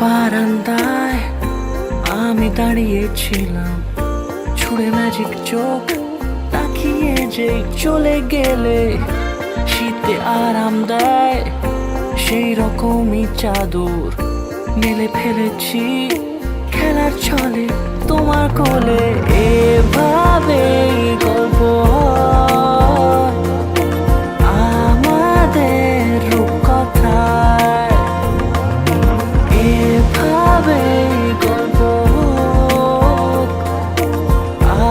বারান্দায় আমি দাঁড়িয়েছিলাম, ছুঁড়ে ম্যাজিক চোখ তাকিয়ে যে চলে গেলে। শীতে আরাম দেয় সেই রকমই চাদর মেলে ফেলেছি খেলার ছলে তোমার কোলে। এভাবে গল্প হয় আমাদের রূপকথায়, এভাবে গল্প হোক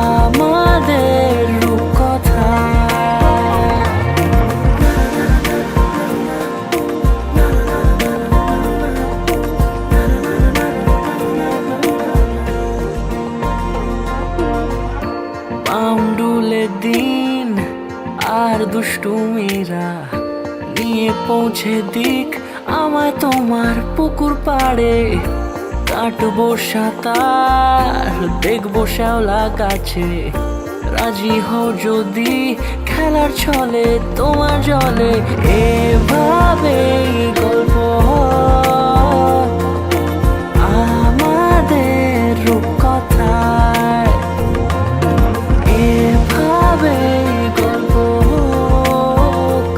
আমাদের রূপকথায়। পাউন্ডুলে দিন আর দুষ্টুমিরা নিয়ে পৌঁছে দিক আমায় তোমার পুকুর পাড়ে। কাটবো সাঁতার, দেখবো শ্যাওলা গাছে, রাজি হও যদি খেলার ছলে তোমার জলে। এভাবেই গল্প হয় আমাদের রূপকথায়, এভাবেই গল্প হোক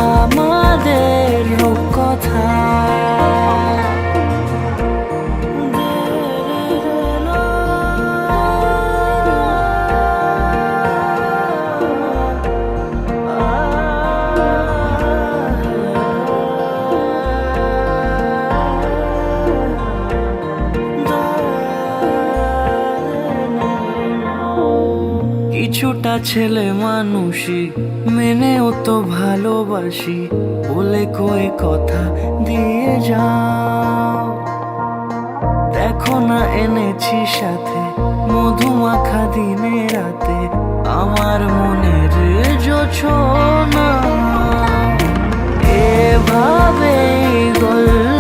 আমাদের রূপকথায়। কিছুটা ছেলে মানুষই মেনেও তো ভালোবাসি, বলে কয়ে কথা দিয়ে যাও। দেখো না এনেছি সাথে মধুমাখা দিনে রাতে আমার মনের জোছনা। এভাবেই গল্প